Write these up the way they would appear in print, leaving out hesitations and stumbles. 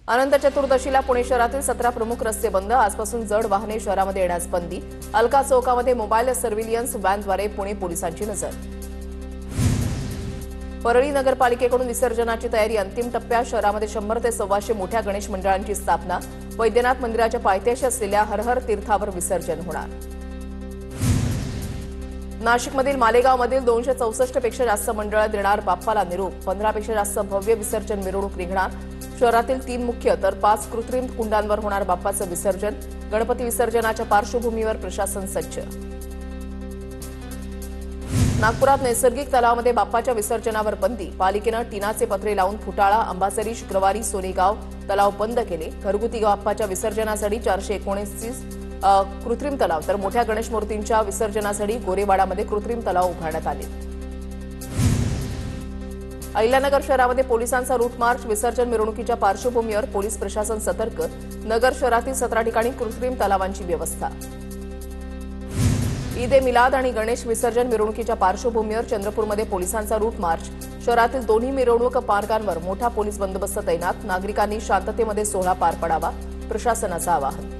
अनंत चतुर्दशीला पुणे शहरातील 17 प्रमुख रस्ते बंद। आजपासून जड वाहने शहरामध्ये येण्यास बंदी। अलका चौकामध्ये मोबाईल सर्व्हिलियन्स व्हॅनद्वारे पुणे पोलिसांची नजर। परळी नगरपालिकेकडून विसर्जनाची तयारी अंतिम टप्प्यात। शहरामध्ये 100 ते 125 मोठ्या गणेश मंडळांची स्थापना। वैद्यनाथ मंदिराच्या पायथ्याशी असलेल्या हर हर तीर्थावर विसर्जन होणार। नाशिकमधील मालेगावमधील 264 पेक्षा जास्त मंडळ देणार बाप्पाला निरोप। 15 पेक्षा जास्त भव्य विसर्जन मिरवणूक निघणार। शहरातील 3 मुख्य तर 5 कृत्रिम कुंडांवर होणार बाप्पाचं विसर्जन। गणपती विसर्जनाच्या पार्श्वभूमीवर प्रशासन सज्ज। नागपुरात नैसर्गिक तलावामध्ये बाप्पाच्या विसर्जनावर बंदी। पालिकेनं टिनाचे पत्रे लावून फुटाळा, अंबाझरी, शुक्रवारी सोनेगाव तलाव बंद केले। घरगुती बाप्पाच्या विसर्जनासाठी 429 कृत्रिम तलाव तर मोठ्या गणेश मूर्तींच्या विसर्जनासाठी गोरेवाडामध्ये कृत्रिम तलाव उभारण्यात आले। अहिल्यानगर शहरामध्ये पोलिसांचा रूट मार्च। विसर्जन मिरवणुकीच्या पार्श्वभूमीवर पोलीस प्रशासन सतर्क। नगर शहरातील 17 ठिकाणी कृत्रिम तलावांची व्यवस्था। ईद ए मिलाद आणि गणेश विसर्जन मिरवणुकीच्या पार्श्वभूमीवर चंद्रपूरमध्ये पोलिसांचा रूट मार्च। शहरातील दोन्ही मिरवणूक मार्गांवर मोठा पोलीस बंदोबस्त तैनात। नागरिकांनी शांततेमध्ये सोहळा पार पाडावा, प्रशासनाचं आवाहन।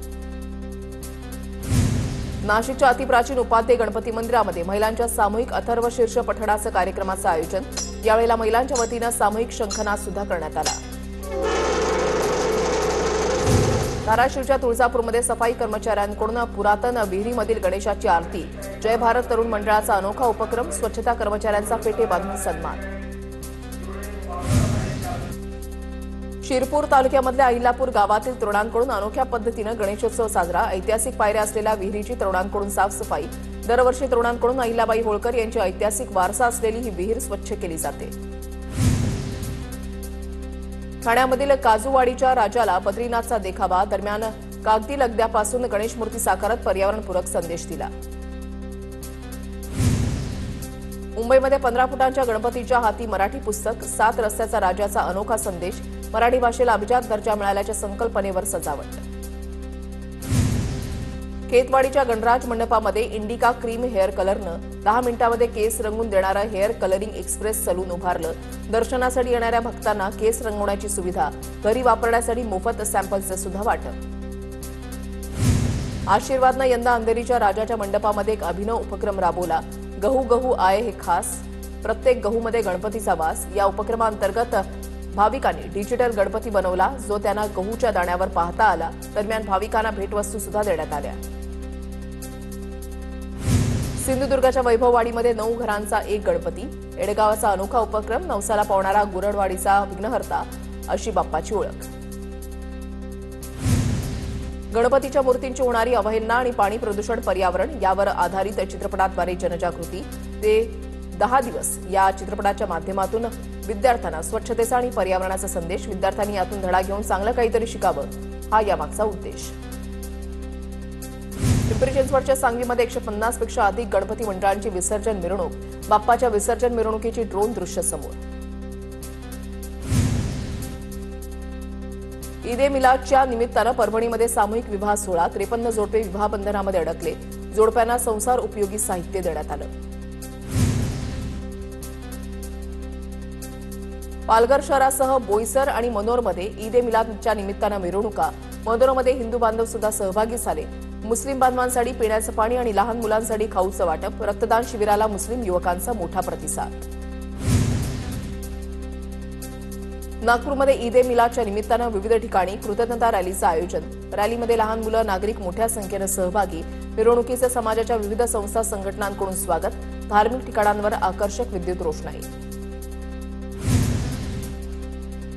नाशिकच्या अतिप्राचीन उपाध्ये गणपती मंदिरामध्ये महिलांच्या सामूहिक अथर्व शीर्ष पठणाचं कार्यक्रमाचं आयोजन। यावेळेला महिलांच्या वतीनं सामूहिक शंखनाद सुद्धा करण्यात आला। धाराशिवच्या तुळजापूरमध्ये सफाई कर्मचाऱ्यांकडून पुरातन विहिरीमधील गणेशाची आरती। जय भारत तरुण मंडळाचा अनोखा उपक्रम। स्वच्छता कर्मचाऱ्यांचा फेटे बांधून सन्मान। शिरपूर तालुक्यामधल्या अहिल्यापूर गावातील तरुणांकडून अनोख्या पद्धतीनं गणेशोत्सव साजरा। ऐतिहासिक पायऱ्या असलेल्या विहिरीची तरुणांकडून साफसफाई। दरवर्षी तरुणांकडून अहिल्याबाई होळकर यांची ऐतिहासिक वारसा असलेली ही विहीर स्वच्छ केली जाते। ठाण्यामधील काजूवाडीच्या राजाला बद्रीनाथचा देखावा। दरम्यान कागदी लगद्यापासून गणेश मूर्ती साकारत पर्यावरणपूरक संदेश दिला। मुंबईमध्ये 15 फुटांच्या गणपतीच्या हाती मराठी पुस्तक। 7 रस्त्याचा राजाचा अनोखा संदेश। मराठी भाषेला अभिजात दर्जा मिळाल्याच्या संकल्पनेवर सजावट। खेतवाडीच्या गणराज मंडपामध्ये इंडिका क्रीम हेअर कलरनं 10 मिनिटांमध्ये केस रंगवून देणारं हेअर कलरिंग एक्सप्रेस सलून उभारलं। दर्शनासाठी येणाऱ्या भक्तांना केस रंगवण्याची सुविधा, घरी वापरण्यासाठी मोफत सॅम्पल्सचं सुद्धा वाटप। आशीर्वादनं यंदा अंधेरीच्या राजाच्या मंडपामध्ये एक अभिनव उपक्रम राबवला। गहू गहू आये हे खास, प्रत्येक गहूमध्ये गणपतीचा वास। या उपक्रमांतर्गत भाविकांनी डिजिटल गणपती बनवला, जो त्यांना गहूच्या दाण्यावर पाहता आला। दरम्यान भाविकांना भेटवस्तू सुद्धा देण्यात आल्या। सिंधुदुर्गाच्या वैभववाडीमध्ये 9 घरांचा एक गणपती। एडगावाचा अनोखा उपक्रम। नवसाला पावणारा गुरडवाडीचा विघ्नहर्ता अशी बाप्पाची ओळख। गणपतीच्या मूर्तींची होणारी अवहेलना आणि पाणी प्रदूषण पर्यावरण यावर आधारित चित्रपटाद्वारे जनजागृती। ते 10 दिवस या चित्रपटाच्या माध्यमातून विद्यार्थ्यांना स्वच्छतेचा आणि पर्यावरणाचा संदेश। विद्यार्थ्यांनी यातून धडा घेऊन चांगलं काहीतरी शिकावं, हा यामागचा उद्देश। पिंपरी चिंचवडच्या सांगवीमध्ये 150 पेक्षा अधिक गणपती मंडळांची विसर्जन मिरवणूक। बाप्पाच्या विसर्जन मिरवणुकीची ड्रोन दृश्य समोर। ईद ए मिलादच्या निमित्तानं परभणीमध्ये सामूहिक विवाह सोहळा। 53 जोडपे विवाह बंधनामध्ये अडकले। जोडप्यांना संसार उपयोगी साहित्य देण्यात आलं। पालघर शहरासह बोईसर आणि मनोरमध्ये ईद ए मिलादच्या निमित्तानं मिरवणुका। मनोरमध्ये हिंदू बांधव सुद्धा सहभागी झाले। मुस्लिम बांधवांसाठी पिण्याचं पाणी आणि लहान मुलांसाठी खाऊचं वाटप। रक्तदान शिबिराला मुस्लिम युवकांचा मोठा प्रतिसाद। नागपूरमध्ये ईद ए मिलादच्या निमित्तानं विविध ठिकाणी कृतज्ञता रॅलीचं आयोजन। रॅलीमध्ये लहान मुलं, नागरिक मोठ्या संख्येनं सहभागी। मिरवणुकीचं समाजाच्या विविध संस्था संघटनांकडून स्वागत। धार्मिक ठिकाणांवर आकर्षक विद्युत रोषणाई।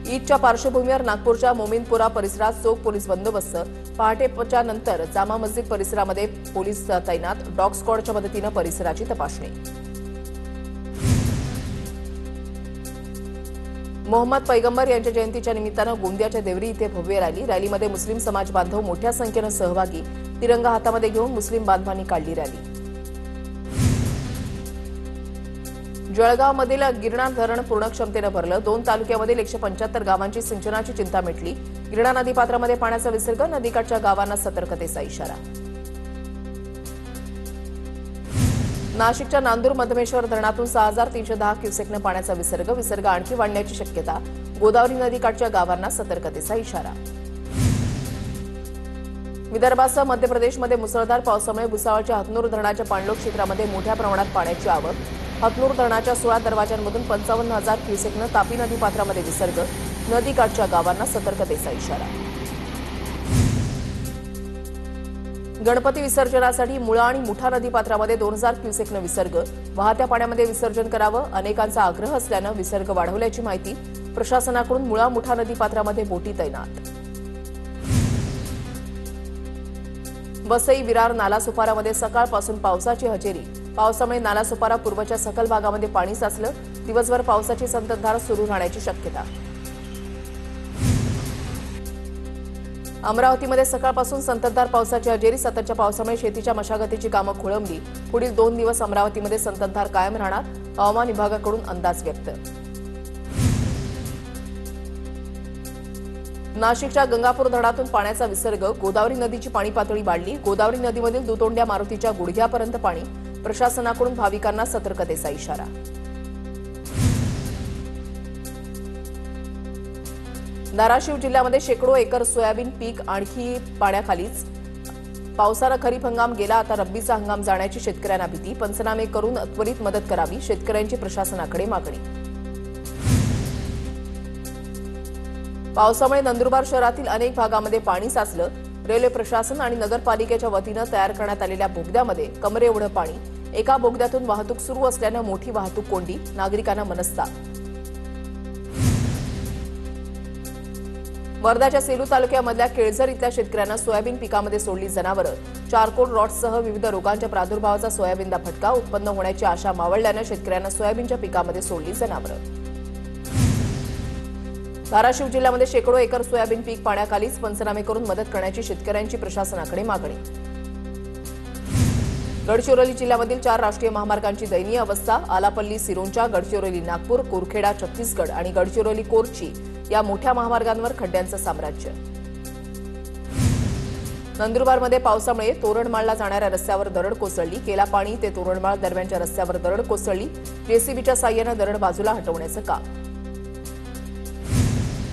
ईदच्या पार्श्वभूमीवर नागपूरच्या मोमीनपुरा परिसरात चोख पोलीस बंदोबस्त। पहाटेच्या नंतर जामा मस्जिद परिसरामध्ये पोलीस तैनात। डॉग स्क्वॉडच्या मदतीनं परिसराची तपासणी। मोहम्मद पैगंबर यांच्या जयंतीच्या निमित्तानं गोंदियाच्या देवरी इथे भव्य रॅली। रॅलीमध्ये मुस्लिम समाज बांधव मोठ्या संख्येनं सहभागी। तिरंगा हातामध्ये घेऊन मुस्लिम बांधवांनी काढली रॅली। जळगावमधील गिरणा धरण पूर्ण क्षमतेनं भरलं। 2 तालुक्यामधील 175 गावांची सिंचनाची चिंता मिटली। गिरणा नदीपात्रामध्ये पाण्याचा विसर्ग। नदीकाठच्या गावांना सतर्कतेचा इशारा। नाशिकच्या नांदूर मधमेश्वर धरणातून 6310 क्युसेकनं पाण्याचा विसर्ग आणखी वाढण्याची शक्यता। गोदावरी नदीकाठच्या गावांना सतर्कतेचा इशारा. विदर्भासह मध्य प्रदेशमध्ये मुसळधार पावसामुळे भुसावळच्या हतनूर धरणाच्या पाणलोट क्षेत्रामध्ये मोठ्या प्रमाणात पाण्याची आवक. हतनूर धरणाच्या 16 दरवाजांमधून 55,000 क्युसेकनं तापी नदीपात्रामध्ये विसर्ग. नदीकाठच्या गावांना सतर्कतेचा इशारा. गणपती विसर्जनासाठी मुळा आणि मुठा नदीपात्रामध्ये 2,000 क्युसेकनं विसर्ग. वाहत्या पाण्यामध्ये विसर्जन करावं अनेकांचा आग्रह असल्यानं विसर्ग वाढवल्याची माहिती. प्रशासनाकडून मुळा मुठा नदीपात्रामध्ये बोटी तैनात. वसई विरार नालासोपारामध्ये सकाळपासून पावसाची हजेरी. पावसामुळे नालासोपारा पूर्वच्या सखल भागामध्ये पाणी साचलं. दिवसभर पावसाची संततधार सुरू राहण्याची शक्यता. अमरावतीमध्ये सकाळपासून संततधार पावसाची हजेरी. सततच्या पावसामुळे शेतीच्या मशागतीची कामं खोळंबली. पुढील 2 दिवस अमरावतीमध्ये संततधार कायम राहणार. हवामान विभागाकडून अंदाज व्यक्त. नाशिकच्या गंगापूर धरणातून पाण्याचा विसर्ग. गोदावरी नदीची पाणी पातळी वाढली. गोदावरी नदीमधील दुतोंड्या मारुतीच्या गुडघ्यापर्यंत पाणी. प्रशासनाकडून भाविकांना सतर्कतेचा इशारा. धाराशिव जिल्ह्यामध्ये शेकडो एकर सोयाबीन पीक आणखी पाण्याखालीच. पावसानं खरीप हंगाम गेला, आता रब्बीचा हंगाम जाण्याची शेतकऱ्यांना भीती. पंचनामे करून त्वरित मदत करावी, शेतकऱ्यांची प्रशासनाकडे मागणी. पावसामुळे नंदुरबार शहरातील अनेक भागामध्ये पाणी साचलं. रेल्वे प्रशासन आणि नगरपालिकेच्या वतीनं तयार करण्यात आलेल्या बोगद्यामध्ये कमरे एवढं पाणी. एका बोगद्यातून वाहतूक सुरू असल्यानं मोठी वाहतूक कोंडी. नागरिकांना मनस्ताप. वर्ध्याच्या सेलू तालुक्यामधल्या केळझर इथल्या शेतकऱ्यांना सोयाबीन पिकामध्ये सोडली जनावरं. चारकोल रॉटसह विविध रोगांच्या प्रादुर्भावाचा सोयाबीनला फटका. उत्पन्न होण्याची आशा मावळल्यानं शेतकऱ्यांना सोयाबीनच्या पिकामध्ये सोडली जनावरं. धाराशिव जिल्ह्यामध्ये शेकडो एकर सोयाबीन पीक पाण्याखालीच. पंचनामे करून मदत करण्याची शेतकऱ्यांची प्रशासनाकडे मागणी. गडचिरोली जिल्ह्यामधील 4 राष्ट्रीय महामार्गांची दयनीय अवस्था. आलापल्ली सिरोंचा, गडचिरोली नागपूर, कुरखेडा छत्तीसगड आणि गडचिरोली कोरची या मोठ्या महामार्गांवर खड्ड्यांचं साम्राज्य. नंदुरबारमध्ये पावसामुळे तोरणमाळला जाणाऱ्या रस्त्यावर दरड कोसळली. केलापाणी ते तोरणमाळ दरम्यानच्या रस्त्यावर दरड कोसळली. जेसीबीच्या साह्यानं दरड बाजूला हटवण्याचं काम.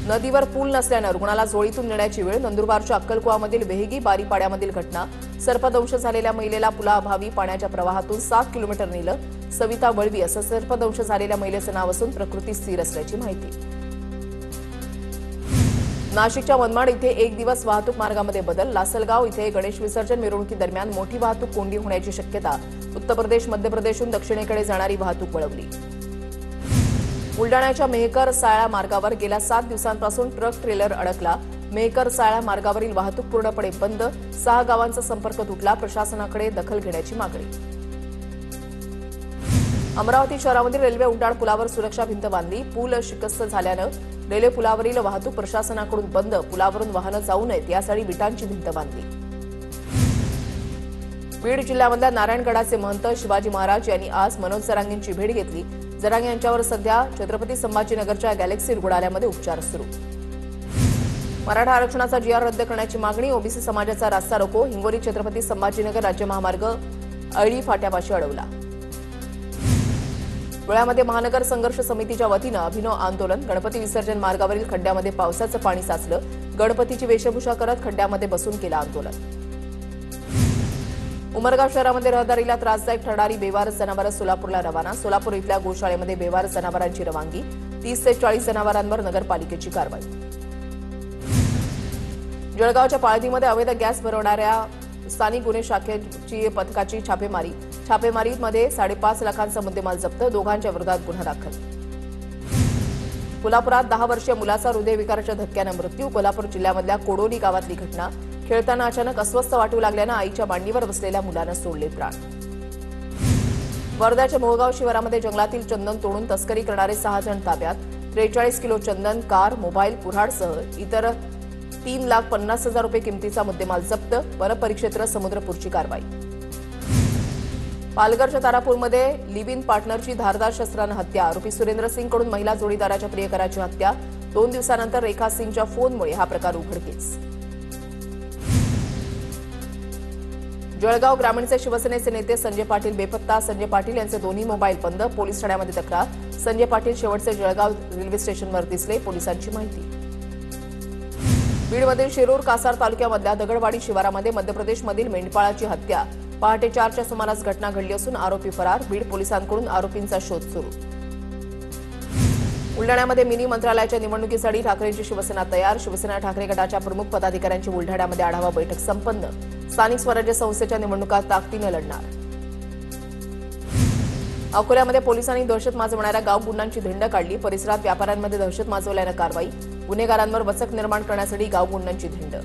नदीवर पूल नसल्यानं रुग्णाला झोळीतून नेण्याची वेळ. नंदुरबारच्या अक्कलकुवामधील वेहगी बारीपाड्यामधील घटना. सर्पदंश झालेल्या महिलेला पुलाअभावी पाण्याच्या प्रवाहातून 7 किलोमीटर नेलं. सविता वळवी असं सर्पदंश झालेल्या महिलेचं नाव असून प्रकृती स्थिर असल्याची माहिती. नाशिकच्या मनमाड इथे 1 दिवस वाहतूक मार्गामध्ये बदल. लासलगाव इथे गणेश विसर्जन मिरवणुकीदरम्यान मोठी वाहतूक कोंडी होण्याची शक्यता. उत्तर प्रदेश मध्य प्रदेशहून दक्षिणेकडे जाणारी वाहतूक वळवली. बुलडाण्याच्या मेहकर सायळा मार्गावर गेल्या 7 दिवसांपासून ट्रक ट्रेलर अडकला. मेहकर सायळा मार्गावरील वाहतूक पूर्णपणे बंद. 6 गावांचा संपर्क तुटला. प्रशासनाकडे दखल घेण्याची मागणी. अमरावती शहरामधील रेल्वे उड्डाण पुलावर सुरक्षा भिंत बांधली. पूल शिकस्त झाल्यानं रेल्वे पुलावरील वाहतूक प्रशासनाकडून बंद. पुलावरून वाहनं जाऊ नयेत यासाठी विटांची भिंत बांधली. बीड जिल्ह्यामधल्या नारायणगडाचे महंत शिवाजी महाराज यांनी आज मनोज जरांगेंची भेट घेतली. जरांगे यांच्यावर सध्या छत्रपती संभाजीनगरच्या गॅलेक्सी रुग्णालयामध्ये उपचार सुरू. मराठा आरक्षणाचा जीआर रद्द करण्याची मागणी. ओबीसी समाजाचा रास्ता रोको. हिंगोली छत्रपती संभाजीनगर राज्य महामार्ग अळी फाट्यापाशी अडवला. धुळ्यामध्ये महानगर संघर्ष समितीच्या वतीनं अभिनव आंदोलन. गणपती विसर्जन मार्गावरील खड्ड्यामध्ये पावसाचं पाणी साचलं. गणपतीची वेशभूषा करत खड्ड्यामध्ये बसून केलं आंदोलन. उमरगा शहरामध्ये रहदारीला त्रासदायक ठरणारी बेवारस जनावरं सोलापूरला रवाना. सोलापूर इथल्या गोशाळेमध्ये बेवारस जनावरांची रवानगी. 30 ते 40 जनावरांवर नगरपालिकेची कारवाई. जळगावच्या पाळधीमध्ये अवैध गॅस भरवणाऱ्या स्थानिक गुन्हे शाखेची पथकाची छापेमारी. छापेमारीमध्ये 5.5 लाखांचा मुद्देमाल जप्त. दोघांच्या विरोधात गुन्हा दाखल. कोल्हापुरात 10 वर्षीय मुलाचा हृदयविकाराच्या धक्क्यानं मृत्यू. कोल्हापूर जिल्ह्यामधल्या कोडोली गावातली घटना. खेळताना अचानक अस्वस्थ वाटू लागल्यानं आईच्या मांडीवर बसलेल्या मुलानं सोडले प्राण. वर्ध्याच्या मोहगाव शिवारामध्ये जंगलातील चंदन तोडून तस्करी करणारे 6 जण ताब्यात. 43 किलो चंदन, कार, मोबाईल, कुऱ्हाडसह इतर 3,50,000 रुपये किमतीचा मुद्देमाल जप्त. वनपरिक्षेत्र समुद्रपूरची कारवाई. पालघरच्या तारापूरमध्ये लिव्ह इन पार्टनरची धारदार शस्त्रानं हत्या. आरोपी सुरेंद्र सिंगकडून महिला जोडीदाराच्या प्रियकराची हत्या. 2 दिवसानंतर रेखा सिंगच्या फोनमुळे हा प्रकार उघडकीस. जळगाव ग्रामीणचे शिवसेनेचे नेते संजय पाटील बेपत्ता. संजय पाटील यांचे दोन्ही मोबाईल बंद. पोलीस ठाण्यामध्ये तक्रार. संजय पाटील शेवटचे जळगाव रेल्वे स्टेशनवर दिसले, पोलिसांची माहिती. बीडमधील शिरूर कासार तालुक्यामधल्या दगडवाडी शिवारामध्ये मध्य प्रदेशमधील मेंढपाळाची हत्या पहाटे 4च्या सुमारास घटना घडली असून आरोपी फरार. बीड पोलिसांकडून आरोपींचा शोध सुरू. बुलढाण्यामध्ये मिनी मंत्रालयाच्या निवडणुकीसाठी ठाकरेंची शिवसेना तयार. शिवसेना ठाकरे गटाच्या प्रमुख पदाधिकाऱ्यांची बुलढाण्यामध्ये आढावा बैठक संपन्न. स्थानिक स्वराज्य संस्थेच्या निवडणुका ताकदीने लढणार. अकोल्यामध्ये पोलिसांनी दहशत माजवणाऱ्या गाव गुंडांची धिंड काढली. परिसरात व्यापाऱ्यांमध्ये दहशत माजवल्यानं कारवाई. गुन्हेगारांवर वचक निर्माण करण्यासाठी गाव गुंडांची धिंड.